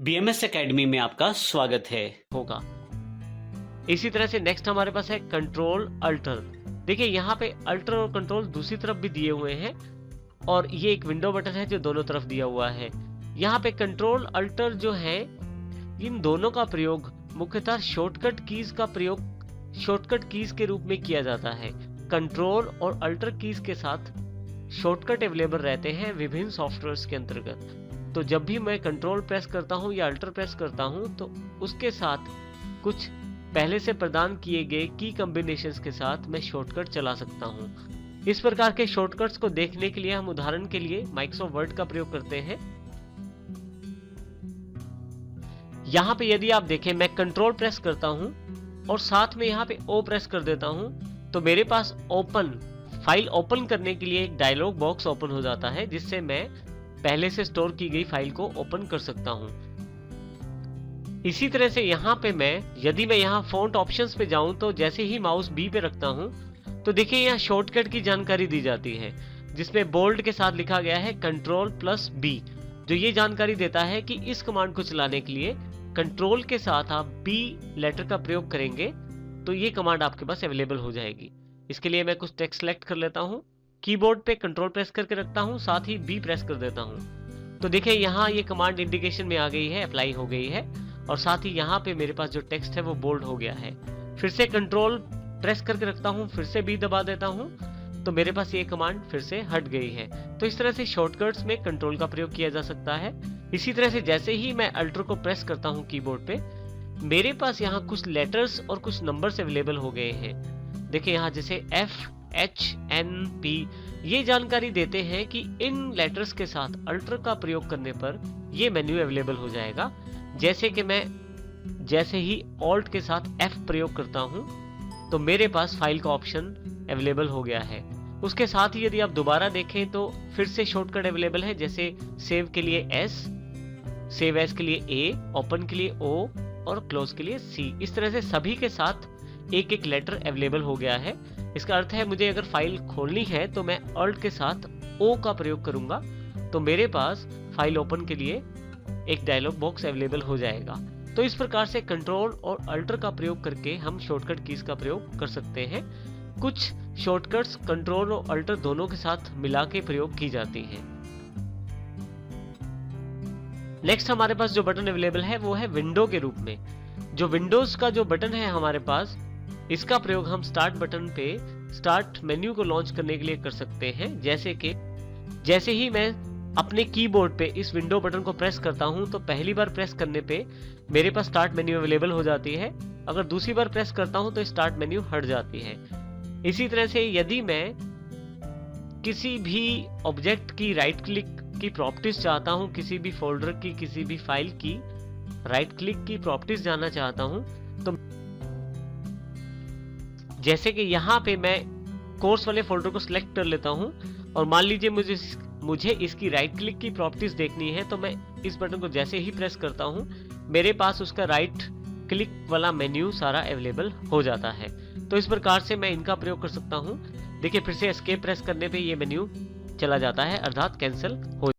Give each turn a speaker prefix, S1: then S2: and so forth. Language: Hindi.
S1: BMS एकेडमी में आपका स्वागत है।
S2: होगा। इसी तरह से नेक्स्ट हमारे पास है कंट्रोल अल्टर। देखिए यहाँ पे अल्टर और कंट्रोल दूसरी तरफ भी दिए हुए हैं और ये एक विंडो बटन है जो दोनों तरफ दिया हुआ है। यहाँ पे कंट्रोल अल्टर जो है, इन दोनों का प्रयोग मुख्यतः शॉर्टकट कीज के रूप में किया जाता है। कंट्रोल और अल्टर कीज के साथ शॉर्टकट अवेलेबल रहते हैं विभिन्न सॉफ्टवेयर्स के अंतर्गत। तो जब भी मैं कंट्रोल प्रेस करता हूं या अल्टर प्रेस करता हूं तो उसके साथ कुछ पहले से प्रदान किए गए की कॉम्बिनेशंस के साथ मैं शॉर्टकट चला सकता हूं। इस प्रकार के शॉर्टकट्स को देखने के लिए हम उदाहरण के लिए माइक्रोसॉफ्ट वर्ड का प्रयोग करते हैं। यहां पे यदि आप देखें, मैं कंट्रोल प्रेस करता हूं और साथ में यहां पे ओ प्रेस कर देता हूं तो मेरे पास फाइल ओपन करने के लिए एक डायलॉग बॉक्स ओपन हो जाता है, जिससे मैं पहले से स्टोर की गई फाइल को ओपन कर सकता हूं। इसी तरह से यहाँ पे यदि मैं यहाँ फॉन्ट ऑप्शंस पे जाऊं तो जैसे ही माउस बी पे रखता हूं तो देखिए यहाँ शॉर्टकट की जानकारी दी जाती है, जिसमें बोल्ड के साथ लिखा गया है Ctrl+B, जो ये जानकारी देता है कि इस कमांड को चलाने के लिए कंट्रोल के साथ आप बी लेटर का प्रयोग करेंगे तो ये कमांड आपके पास अवेलेबल हो जाएगी। इसके लिए मैं कुछ टेक्स्ट सेलेक्ट कर लेता हूँ, कीबोर्ड पे कंट्रोल प्रेस करके रखता हूँ, साथ ही बी प्रेस कर देता हूँ। तो देखिए यहाँ ये कमांड इंडिकेशन में आ गई है, अप्लाई हो गई है और साथ ही यहाँ पे मेरे पास जो टेक्स्ट है वो बोल्ड हो गया है। फिर से कंट्रोल प्रेस करके रखता हूँ, फिर से बी दबा देता हूँ तो मेरे पास ये कमांड फिर से हट गई है। तो इस तरह से शॉर्टकट्स में कंट्रोल का प्रयोग किया जा सकता है। इसी तरह से जैसे ही मैं अल्टर को प्रेस करता हूँ कीबोर्ड पे, मेरे पास यहाँ कुछ लेटर्स और कुछ नंबर्स अवेलेबल हो गए हैं। देखिए यहाँ जैसे FHNP, ये जानकारी देते हैं कि इन लेटर्स के साथ अल्टर का प्रयोग करने पर ये मेन्यू अवेलेबल हो जाएगा। जैसे कि मैं जैसे ही ऑल्ट के साथ F प्रयोग करता हूं तो मेरे पास फाइल का ऑप्शन अवेलेबल हो गया है। उसके साथ ही यदि आप दोबारा देखें तो फिर से शॉर्टकट अवेलेबल है, जैसे सेव के लिए S, सेव एज के लिए A, ओपन के लिए O और क्लोज के लिए C। इस तरह से सभी के साथ एक एक लेटर अवेलेबल हो गया है। इसका अर्थ है मुझे अगर फाइल खोलनी है तो मैं अल्ट के साथ O का प्रयोग करूंगा तो मेरे पास फाइल ओपन के लिए एक डायलॉग बॉक्स अवेलेबल हो जाएगा। तो इस प्रकार से कंट्रोल और अल्टर का प्रयोग करके हम शॉर्टकट कीज का प्रयोग कर सकते हैं। कुछ शॉर्टकट्स कंट्रोल और अल्टर दोनों के साथ मिला के प्रयोग की जाती हैं। नेक्स्ट हमारे पास जो बटन अवेलेबल है वो है विंडो के रूप में। जो विंडोज का जो बटन है हमारे पास, इसका प्रयोग हम स्टार्ट बटन पे स्टार्ट मेन्यू को लॉन्च करने के लिए कर सकते हैं। जैसे ही मैं अपने कीबोर्ड पे इस विंडो बटन को प्रेस करता हूं तो पहली बार प्रेस करने पे मेरे पास स्टार्ट मेन्यू अवेलेबल हो जाती है। अगर दूसरी बार प्रेस करता हूं तो स्टार्ट मेन्यू हट जाती है। इसी तरह से यदि मैं किसी भी ऑब्जेक्ट की राइट क्लिक की प्रॉपर्टीज चाहता हूं, किसी भी फोल्डर की, किसी भी फाइल की राइट क्लिक की प्रॉपर्टीज जानना चाहता हूं तो जैसे कि यहाँ पे मैं कोर्स वाले फोल्डर को सिलेक्ट कर लेता हूँ और मान लीजिए मुझे इसकी राइट क्लिक की प्रॉपर्टीज देखनी है तो मैं इस बटन को जैसे ही प्रेस करता हूँ मेरे पास उसका राइट क्लिक वाला मेन्यू सारा अवेलेबल हो जाता है। तो इस प्रकार से मैं इनका प्रयोग कर सकता हूँ। देखिए फिर से एस्केप प्रेस करने पे ये मेन्यू चला जाता है, अर्थात कैंसिल हो